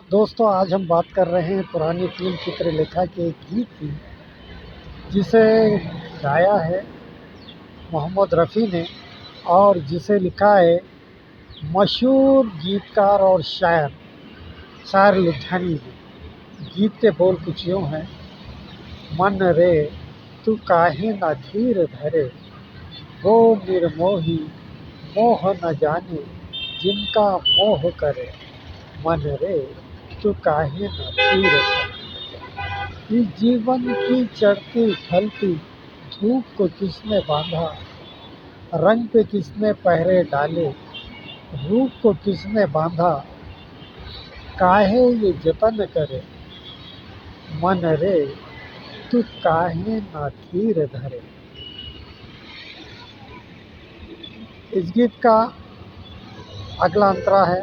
दोस्तों, आज हम बात कर रहे हैं पुरानी फिल्म चित्रलेखा के एक गीत की, जिसे गाया है मोहम्मद रफ़ी ने और जिसे लिखा है मशहूर गीतकार और शायर लुधियानी ने। गीत के बोल कुछ यूँ हैं: मन रे तू काहे ना धीर धरे, वो निर्मोही मोह न जाने, जिनका मोह करे। मन रे तू काहे न धीर धरे। इस जीवन की चढ़ती ढलती धूप को किसने बांधा, रंग पे किसने पहरे डाले, रूप को किसने बांधा, काहे ये जतन करे। मन रे तू काहे न धीर धरे। इस गीत का अगला अंतरा है: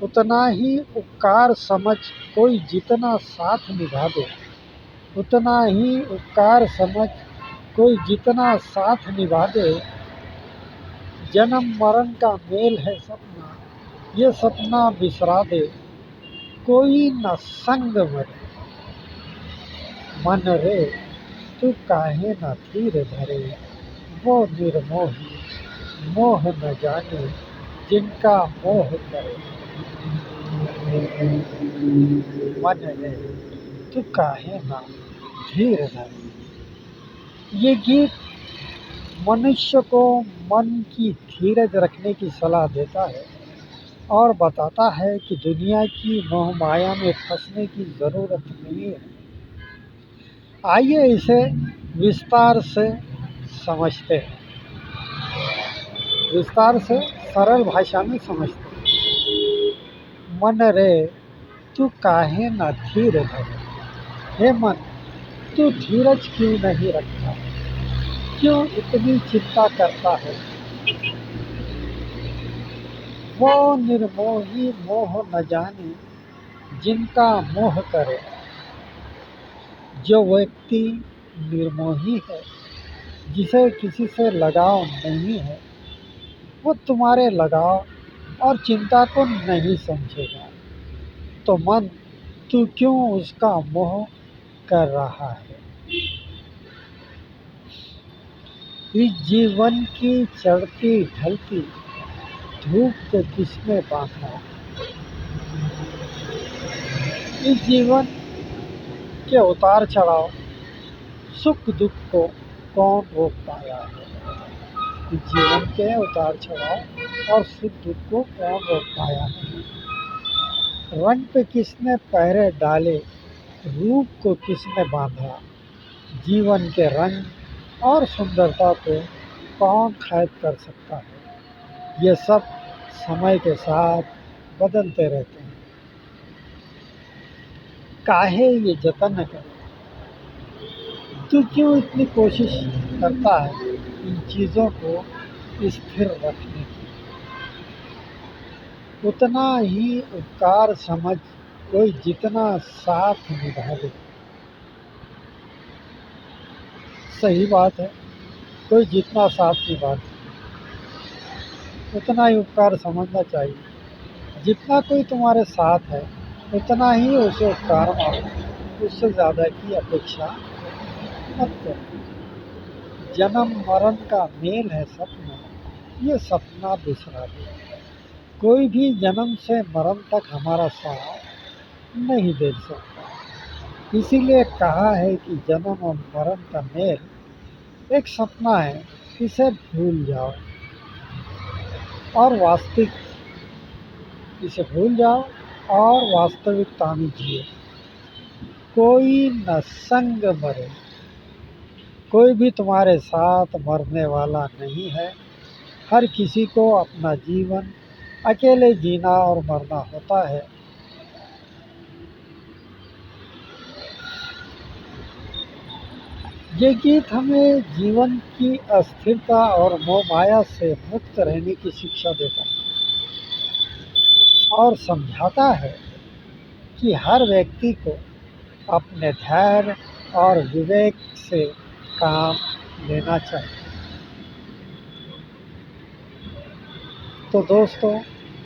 उतना ही उपकार समझ कोई जितना साथ निभा दे, उतना ही उपकार समझ कोई जितना साथ निभा दे। जन्म मरण का मेल है सपना, ये सपना बिसरा दे, कोई न संग मरे। मन रे तू काहे न धीर धरे, वो निर्मोही मोह न जाने, जिनका मोह करे। मन रे तू काहे न धीर धरे। ये गीत मनुष्य को मन की धीरज रखने की सलाह देता है और बताता है कि दुनिया की मोह माया में फंसने की ज़रूरत नहीं है। आइए इसे विस्तार से समझते हैं, विस्तार से सरल भाषा में समझते हैं। मन रे तू काहे न धीर धरे। हे मन, तू धीरज क्यों नहीं रखता, क्यों इतनी चिंता करता है। वो निर्मोही मोह न जाने, जिनका मोह करे। जो व्यक्ति निर्मोही है, जिसे किसी से लगाव नहीं है, वो तुम्हारे लगाव और चिंता को नहीं समझेगा। तो मन, तू क्यों उसका मोह कर रहा है। इस जीवन की चढ़ती ढलती धूप को किसने बांधा, इस जीवन के उतार चढ़ाव सुख दुख को कौन रोक पाया है। इस जीवन के उतार चढ़ाव और सुख दुख को कौन रोक पाया है। रंग पे किसने पहरे डाले, रूप को किसने बांधा, जीवन के रंग और सुंदरता को कौन कैद कर सकता है। ये सब समय के साथ बदलते रहते हैं। काहे ये जतन करे, तू क्यों इतनी कोशिश करता है इन चीज़ों को स्थिर रखने की। उतना ही उपकार समझ कोई जितना साथ निभा दे। सही बात है, कोई जितना साथ निभा दे उतना ही उपकार समझना चाहिए। जितना कोई तुम्हारे साथ है उतना ही उसे उपकार मानो, उससे ज़्यादा की अपेक्षा मत करो। जन्म मरण का मेल है सपना, ये सपना बिसरा दे। कोई भी जन्म से मरण तक हमारा साथ नहीं दे सकता। इसीलिए कहा है कि जन्म और मरण का मेल एक सपना है, इसे भूल जाओ और वास्तविकता में जिए। कोई न संग मरे, कोई भी तुम्हारे साथ मरने वाला नहीं है। हर किसी को अपना जीवन अकेले जीना और मरना होता है। ये गीत हमें जीवन की अस्थिरता और मोह माया से मुक्त रहने की शिक्षा देता है और समझाता है कि हर व्यक्ति को अपने धैर्य और विवेक से काम लेना चाहिए। तो दोस्तों,